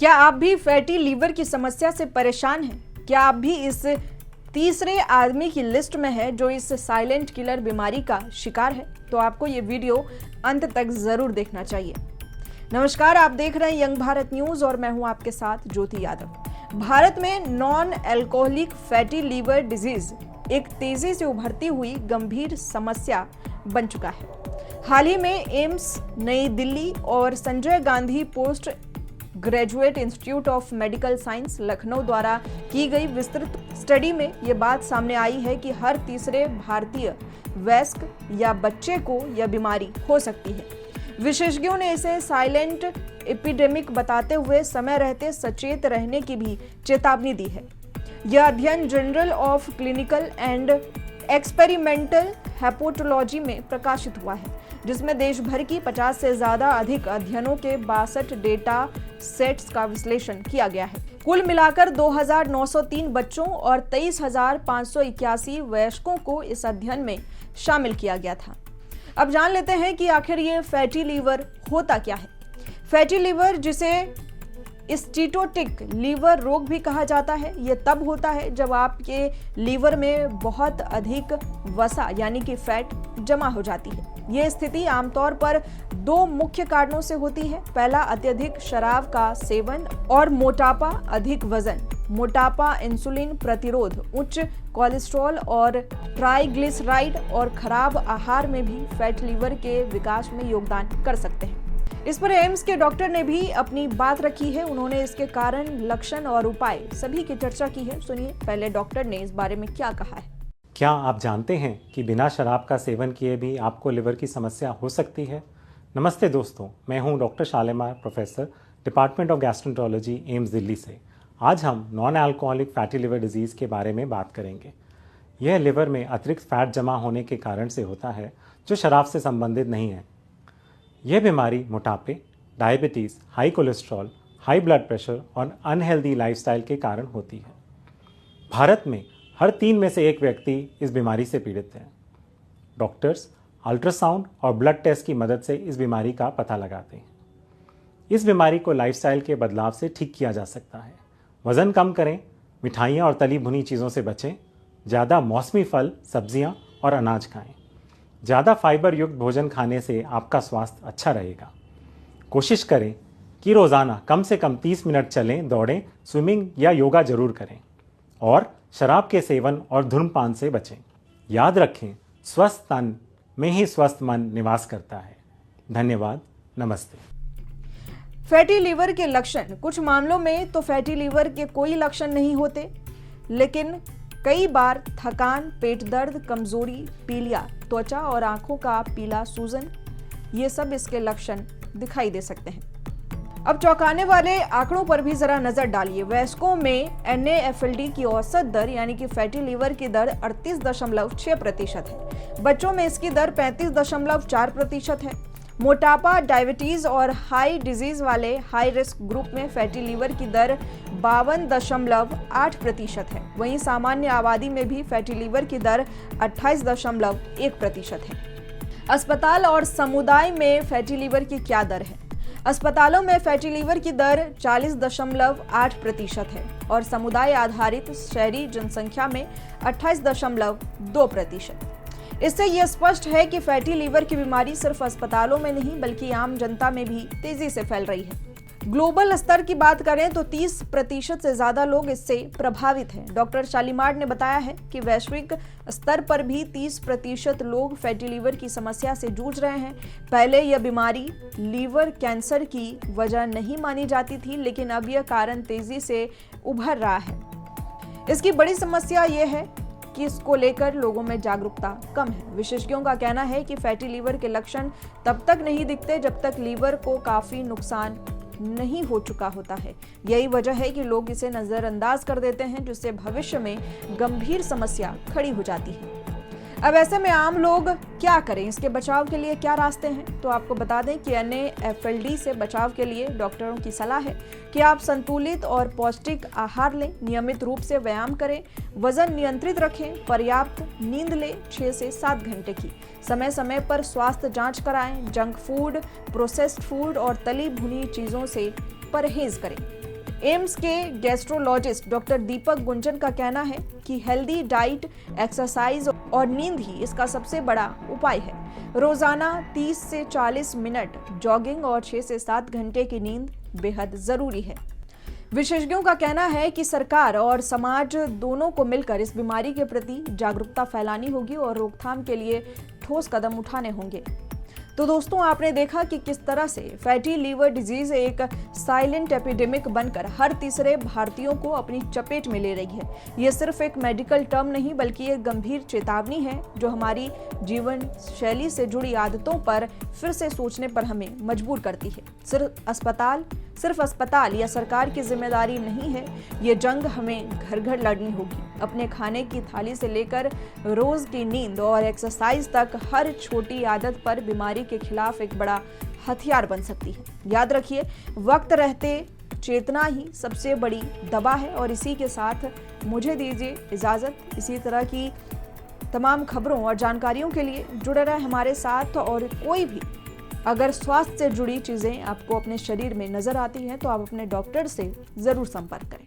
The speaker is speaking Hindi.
क्या आप भी फैटी लीवर की समस्या से परेशान हैं? क्या आप भी इस तीसरे आदमी की लिस्ट में है जो इस साइलेंट किलर बीमारी का शिकार है? तो आपको ये वीडियो अंत तक जरूर देखना चाहिए। नमस्कार, आप देख रहे हैं यंग भारत न्यूज और मैं हूं आपके साथ ज्योति यादव। भारत में non alcoholic fatty liver disease एक तेजी से उभरती हुई गंभीर समस्या बन चुका है। हाल ही में एम्स नई दिल्ली और Sanjay Gandhi post graduate institute of medical science Lucknow द्वारा की गई विस्तृत स्टडी में ये बात सामने आई है कि हर तीसरे भारतीय वयस्क या बच्चे को यह बीमारी हो सकती है। विशेषज्ञों ने इसे साइलेंट एपिडेमिक बताते हुए समय रहते सचेत रहने की भी चेतावनी दी है। यह अध्ययन journal of clinical and experimental hepatology में प्रकाशित हुआ है, जिसमें देश भर की 50 से ज्यादा अधिक अध्ययनों के 62 डेटा सेट्स का विश्लेषण किया गया है। कुल मिलाकर 2903 बच्चों और 23,581 वयस्कों को इस अध्ययन में शामिल किया गया था। अब जान लेते हैं कि आखिर ये फैटी लीवर होता क्या है। फैटी लीवर, जिसे स्टीटोटिक लीवर रोग भी कहा जाता है, यह तब होता है जब आपके लीवर में बहुत अधिक वसा यानी कि फैट जमा हो जाती है। यह स्थिति आमतौर पर दो मुख्य कारणों से होती है। पहला, अत्यधिक शराब का सेवन और मोटापा, अधिक वजन। मोटापा, इंसुलिन प्रतिरोध, उच्च कोलेस्ट्रॉल और ट्राइग्लिसराइड और खराब आहार में भी फैट लीवर के विकास में योगदान कर सकते हैं। इस पर एम्स के डॉक्टर ने भी अपनी बात रखी है। उन्होंने इसके कारण, लक्षण और उपाय सभी की चर्चा की है। सुनिए पहले डॉक्टर ने इस बारे में क्या कहा है। क्या आप जानते हैं कि बिना शराब का सेवन किए भी आपको लिवर की समस्या हो सकती है? नमस्ते दोस्तों, मैं हूं doctor Shalimar, professor, department of gastroenterology, AIIMS Delhi से। आज हम non alcoholic fatty liver disease के बारे में बात करेंगे। यह लिवर में अतिरिक्त फैट जमा होने के कारण से होता है, जो शराब से संबंधित नहीं है। यह बीमारी मोटापे, diabetes, high cholesterol, high blood pressure और अनहेल्दी लाइफस्टाइल के कारण होती है। भारत में हर 3 में से 1 व्यक्ति इस बीमारी से पीड़ित है। डॉक्टर्स अल्ट्रासाउंड और ब्लड टेस्ट की मदद से इस बीमारी का पता लगाते हैं। इस बीमारी को लाइफस्टाइल के बदलाव से ठीक किया जा सकता है। वज़न कम करें, मिठाइयाँ और तली भुनी चीज़ों से बचें, ज़्यादा मौसमी फल, सब्जियाँ और अनाज खाएं। ज़्यादा फाइबर युक्त भोजन खाने से आपका स्वास्थ्य अच्छा रहेगा। कोशिश करें कि रोज़ाना कम से कम 30 मिनट चलें, दौड़ें, स्विमिंग या योगा जरूर करें और शराब के सेवन और धूम्रपान से बचें। याद रखें, स्वस्थ तन में ही स्वस्थ मन निवास करता है। धन्यवाद, नमस्ते। फैटी लीवर के लक्षण। कुछ मामलों में तो फैटी लीवर के कोई लक्षण नहीं होते, लेकिन कई बार थकान, पेट दर्द, कमजोरी, पीलिया त्वचा और आंखों का पीला सूजन, ये सब इसके लक्षण दिखाई दे सकते हैं। अब चौंकाने वाले आंकड़ों पर भी जरा नजर डालिए। वयस्कों में NAFLD की औसत दर यानी कि फैटी लीवर की दर 38.6% है। बच्चों में इसकी दर 35.4% है। मोटापा, डायबिटीज और हाई डिजीज वाले हाई रिस्क ग्रुप में फैटी लीवर की दर 52.8% है। वहीं सामान्य आबादी में भी फैटी लीवर की दर 28.1% है। अस्पताल और समुदाय में फैटी लीवर की क्या दर है? अस्पतालों में फैटी लीवर की दर 40.8% है और समुदाय आधारित शहरी जनसंख्या में 28.2%। इससे यह स्पष्ट है कि फैटी लीवर की बीमारी सिर्फ अस्पतालों में नहीं बल्कि आम जनता में भी तेजी से फैल रही है। ग्लोबल स्तर की बात करें तो 30% से ज्यादा लोग इससे प्रभावित हैं। डॉक्टर शालिमार ने बताया है कि वैश्विक स्तर पर भी 30% लोग फैटी लीवर की समस्या से जूझ रहे हैं। पहले यह बीमारी लीवर कैंसर की वजह नहीं मानी जाती थी, लेकिन अब यह कारण तेजी से उभर रहा है। इसकी बड़ी समस्या यह है कि इसको लेकर लोगों में जागरूकता कम है। विशेषज्ञों का कहना है कि फैटी लीवर के लक्षण तब तक नहीं दिखते जब तक लीवर को काफी नुकसान नहीं हो चुका होता है। यही वजह है कि लोग इसे नजरअंदाज कर देते हैं, जिससे भविष्य में गंभीर समस्या खड़ी हो जाती है। अब ऐसे में आम लोग क्या करें? इसके बचाव के लिए क्या रास्ते हैं? तो आपको बता दें कि NAFLD से बचाव के लिए डॉक्टरों की सलाह है कि आप संतुलित और पौष्टिक आहार लें, नियमित रूप से व्यायाम करें, वजन नियंत्रित रखें, पर्याप्त नींद लें 6 से 7 घंटे की, समय समय पर स्वास्थ्य जांच कराएं, जंक फूड, प्रोसेस्ड फूड और तली भुनी चीज़ों से परहेज करें। एम्स के गैस्ट्रोलॉजिस्ट डॉक्टर दीपक गुंजन का कहना है कि हेल्दी डाइट, एक्सरसाइज और नींद ही इसका सबसे बड़ा उपाय है। रोजाना 30 से 40 मिनट जॉगिंग और 6 से 7 घंटे की नींद बेहद जरूरी है। विशेषज्ञों का कहना है कि सरकार और समाज दोनों को मिलकर इस बीमारी के प्रति जागरूकता फैलानी होगी और रोकथाम के लिए ठोस कदम उठाने होंगे। तो दोस्तों, आपने देखा कि किस तरह से फैटी लीवर डिजीज एक साइलेंट एपिडेमिक बनकर हर तीसरे भारतीयों को अपनी चपेट में ले रही है। ये सिर्फ एक मेडिकल टर्म नहीं बल्कि एक गंभीर चेतावनी है जो हमारी जीवन शैली से जुड़ी आदतों पर फिर से सोचने पर हमें मजबूर करती है। सिर्फ अस्पताल या सरकार की जिम्मेदारी नहीं है, ये जंग हमें घर घर लड़नी होगी। अपने खाने की थाली से लेकर रोज की नींद और एक्सरसाइज तक हर छोटी आदत पर बीमारी के खिलाफ एक बड़ा हथियार बन सकती है। याद रखिए, वक्त रहते चेतना ही सबसे बड़ी दवा है। और इसी के साथ मुझे दीजिए इजाजत। इसी तरह की तमाम खबरों और जानकारियों के लिए जुड़े रहे हमारे साथ। और कोई भी अगर स्वास्थ्य से जुड़ी चीजें आपको अपने शरीर में नजर आती हैं तो आप अपने डॉक्टर से जरूर संपर्क करें।